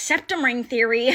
septum ring theory.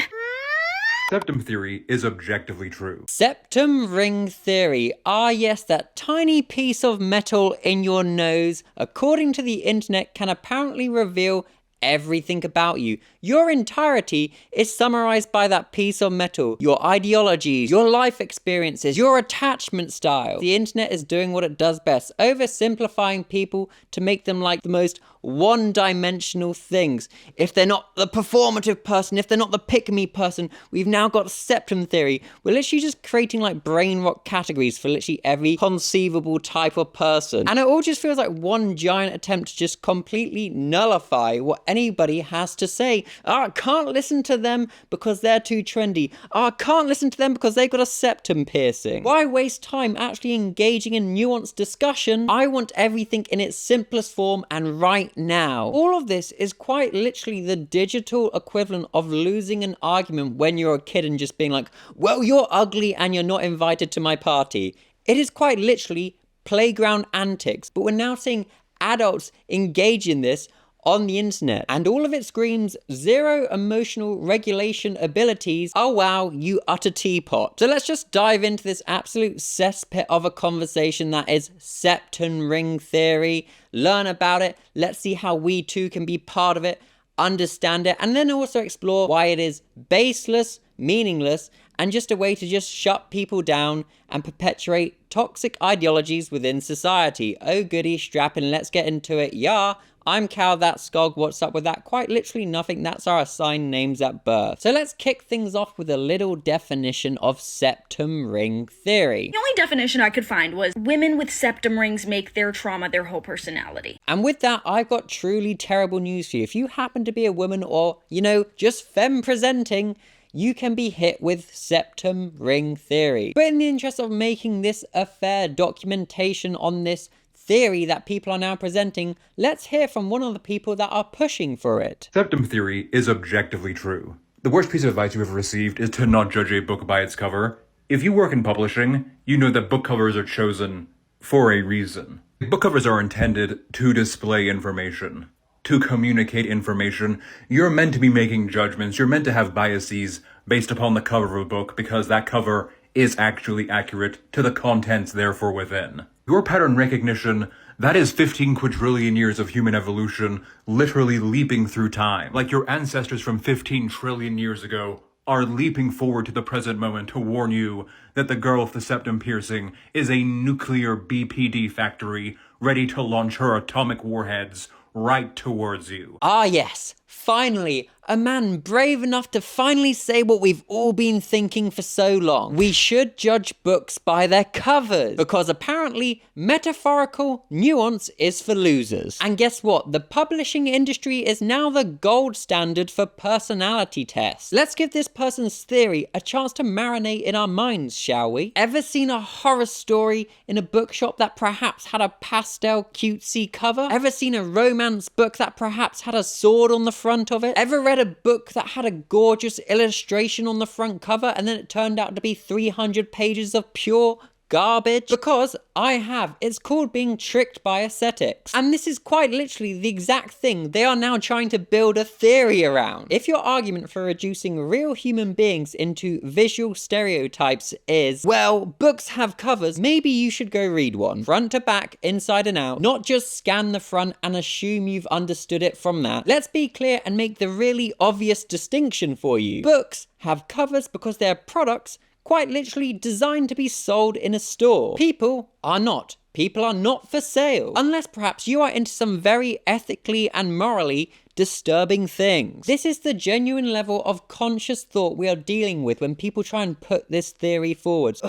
Septum theory is objectively true. Septum ring theory. Ah yes, that tiny piece of metal in your nose, according to the internet, can apparently reveal everything about you. Your entirety is summarized by that piece of metal. Your ideologies, your life experiences, your attachment style. The internet is doing what it does best, oversimplifying people to make them like the most one-dimensional things. If they're not the performative person, if they're not the pick-me person, we've now got septum theory. We're literally just creating like brain rot categories for literally every conceivable type of person. And it all just feels like one giant attempt to just completely nullify what anybody has to say. Oh, I can't listen to them because they're too trendy. Oh, I can't listen to them because they've got a septum piercing. Why waste time actually engaging in nuanced discussion? I want everything in its simplest form and right now. All of this is quite literally the digital equivalent of losing an argument when you're a kid and just being like, well, you're ugly and you're not invited to my party. It is quite literally playground antics, but we're now seeing adults engage in this on the internet, and all of it screams zero emotional regulation abilities. Oh wow, you utter teapot. So let's just dive into this absolute cesspit of a conversation that is septum ring theory, learn about it, let's see how we too can be part of it, understand it, and then also explore why it is baseless, meaningless, and just a way to just shut people down and perpetuate toxic ideologies within society. Oh goody, strap in, let's get into it. Yeah, I'm Cal, that's Skog, what's up with that? Quite literally nothing, that's our assigned names at birth. So let's kick things off with a little definition of septum ring theory. The only definition I could find was women with septum rings make their trauma their whole personality. And with that, I've got truly terrible news for you. If you happen to be a woman or, you know, just femme presenting, you can be hit with septum ring theory. But in the interest of making this a fair documentation on this theory that people are now presenting, let's hear from one of the people that are pushing for it. Septum theory is objectively true. The worst piece of advice you've ever received is to not judge a book by its cover. If you work in publishing, you know that book covers are chosen for a reason. Book covers are intended to display information, to communicate information. You're meant to be making judgments, you're meant to have biases based upon the cover of a book because that cover is actually accurate to the contents therefore within. Your pattern recognition, that is 15 quadrillion years of human evolution literally leaping through time. Like your ancestors from 15 trillion years ago are leaping forward to the present moment to warn you that the girl with the septum piercing is a nuclear BPD factory ready to launch her atomic warheads right towards you. Ah yes, finally, a man brave enough to finally say what we've all been thinking for so long. We should judge books by their covers, because apparently metaphorical nuance is for losers. And guess what? The publishing industry is now the gold standard for personality tests. Let's give this person's theory a chance to marinate in our minds, shall we? Ever seen a horror story in a bookshop that perhaps had a pastel cutesy cover? Ever seen a romance book that perhaps had a sword on the front of it? Ever read a book that had a gorgeous illustration on the front cover and then it turned out to be 300 pages of pure garbage? Because I have. It's called being tricked by aesthetics. And this is quite literally the exact thing they are now trying to build a theory around. If your argument for reducing real human beings into visual stereotypes is, well, books have covers, maybe you should go read one. Front to back, inside and out, not just scan the front and assume you've understood it from that. Let's be clear and make the really obvious distinction for you. Books have covers because they're products quite literally designed to be sold in a store. People are not. People are not for sale. Unless perhaps you are into some very ethically and morally disturbing things. This is the genuine level of conscious thought we are dealing with when people try and put this theory forward.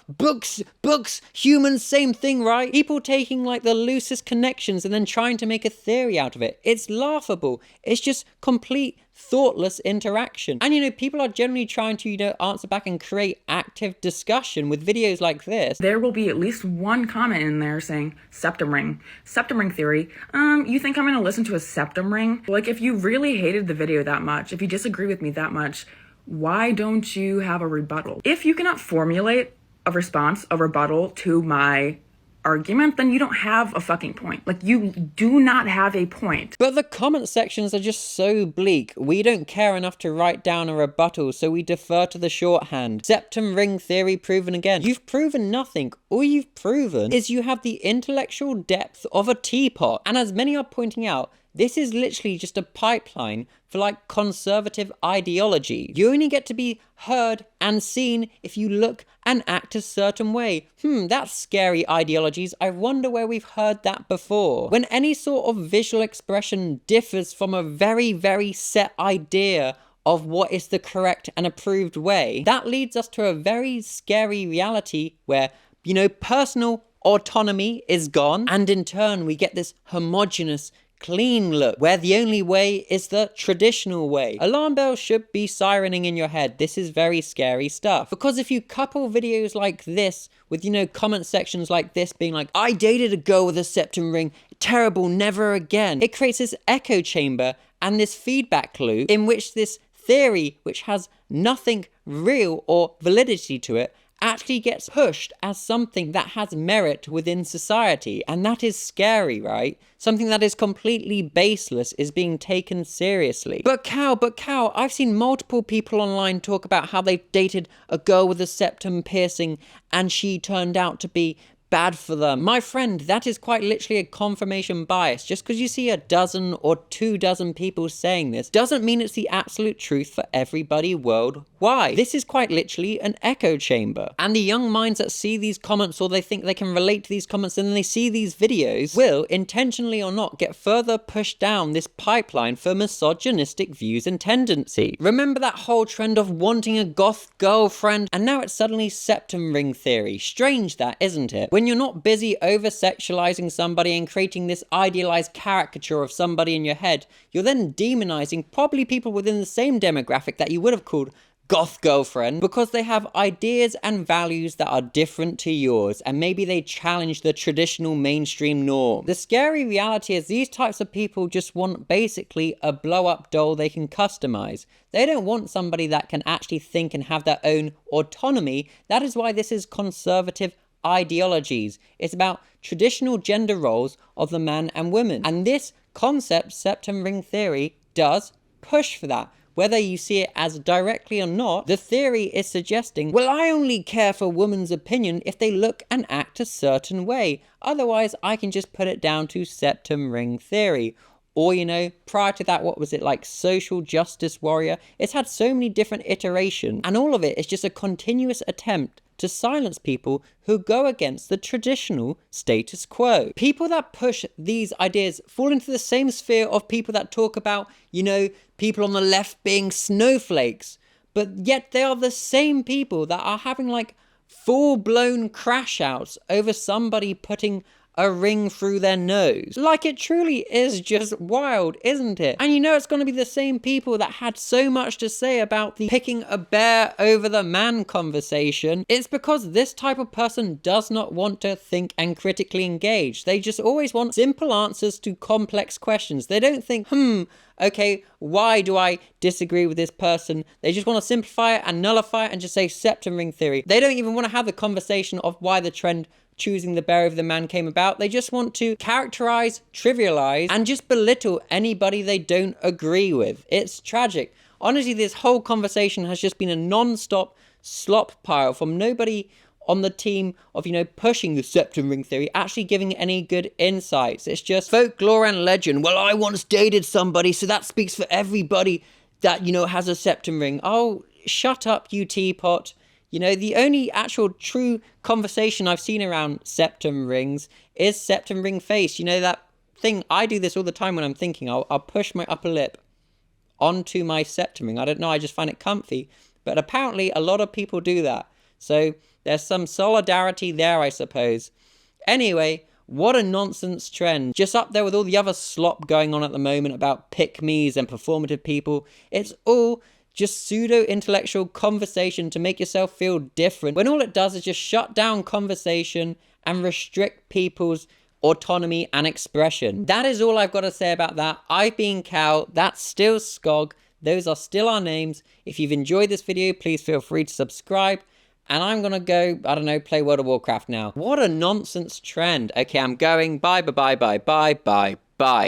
Books, humans, same thing, right? People taking like the loosest connections and then trying to make a theory out of it. It's laughable. It's just complete thoughtless interaction. And you know, people are generally trying to, you know, answer back and create active discussion with videos like this. There will be at least one comment in there saying septum ring theory. You think I'm gonna listen to a septum ring? Like, if you really hated the video that much, if you disagree with me that much, why don't you have a rebuttal? If you cannot formulate a response, a rebuttal to my argument, then you don't have a fucking point. Like, you do not have a point. But the comment sections are just so bleak. We don't care enough to write down a rebuttal, so we defer to the shorthand. Septum ring theory proven again. You've proven nothing. All you've proven is you have the intellectual depth of a teapot. And as many are pointing out, this is literally just a pipeline for like conservative ideology. You only get to be heard and seen if you look and act a certain way. That's scary ideologies. I wonder where we've heard that before. When any sort of visual expression differs from a very, very set idea of what is the correct and approved way, that leads us to a very scary reality where, you know, personal autonomy is gone, and in turn we get this homogenous, clean look where the only way is the traditional way. Alarm bells should be sirening in your head. This is very scary stuff. Because if you couple videos like this with, you know, comment sections like this being like, I dated a girl with a septum ring, terrible, never again, it creates this echo chamber and this feedback loop in which this theory, which has nothing real or validity to it, actually gets pushed as something that has merit within society. And that is scary, right? Something that is completely baseless is being taken seriously. But Cal, I've seen multiple people online talk about how they've dated a girl with a septum piercing and she turned out to be bad for them. My friend, that is quite literally a confirmation bias. Just because you see a dozen or 24 people saying this doesn't mean it's the absolute truth for everybody worldwide. This is quite literally an echo chamber. And the young minds that see these comments, or they think they can relate to these comments and then they see these videos, will, intentionally or not, get further pushed down this pipeline for misogynistic views and tendencies. Remember that whole trend of wanting a goth girlfriend? And now it's suddenly septum ring theory. Strange that, isn't it? When you're not busy over-sexualizing somebody and creating this idealized caricature of somebody in your head, you're then demonizing probably people within the same demographic that you would have called goth girlfriend because they have ideas and values that are different to yours, and maybe they challenge the traditional mainstream norm. The scary reality is these types of people just want basically a blow-up doll they can customize. They don't want somebody that can actually think and have their own autonomy. That is why this is conservative ideologies. It's about traditional gender roles of the man and woman. And this concept, septum ring theory, does push for that. Whether you see it as directly or not, the theory is suggesting, well, I only care for women's opinion if they look and act a certain way. Otherwise, I can just put it down to septum ring theory. Or, you know, prior to that, what was it, like social justice warrior? It's had so many different iterations, and all of it is just a continuous attempt to silence people who go against the traditional status quo. People that push these ideas fall into the same sphere of people that talk about, you know, people on the left being snowflakes, but yet they are the same people that are having like full-blown crash outs over somebody putting a ring through their nose. Like, it truly is just wild, isn't it? And you know it's going to be the same people that had so much to say about the picking a bear over the man conversation. It's because this type of person does not want to think and critically engage. They just always want simple answers to complex questions. They don't think, okay, why do I disagree with this person? They just want to simplify it and nullify it and just say septum ring theory. They don't even want to have the conversation of why the trend choosing the bear over the man came about. They just want to characterize, trivialize, and just belittle anybody they don't agree with. It's tragic. Honestly, this whole conversation has just been a non-stop slop pile from nobody on the team of, you know, pushing the septum ring theory, actually giving any good insights. It's just folklore and legend. Well, I once dated somebody, so that speaks for everybody that, you know, has a septum ring. Oh, shut up, you teapot. You know, the only actual true conversation I've seen around septum rings is septum ring face. You know, that thing, I do this all the time when I'm thinking. I'll push my upper lip onto my septum ring. I don't know, I just find it comfy. But apparently a lot of people do that. So there's some solidarity there, I suppose. Anyway, what a nonsense trend. Just up there with all the other slop going on at the moment about pick-me's and performative people. It's all just pseudo-intellectual conversation to make yourself feel different, when all it does is just shut down conversation and restrict people's autonomy and expression. That is all I've got to say about that. I've been Cal, that's still Skog, those are still our names. If you've enjoyed this video, please feel free to subscribe, and I'm gonna go, I don't know, play World of Warcraft now. What a nonsense trend. Okay, I'm going. Bye, bye, bye, bye, bye, bye, bye.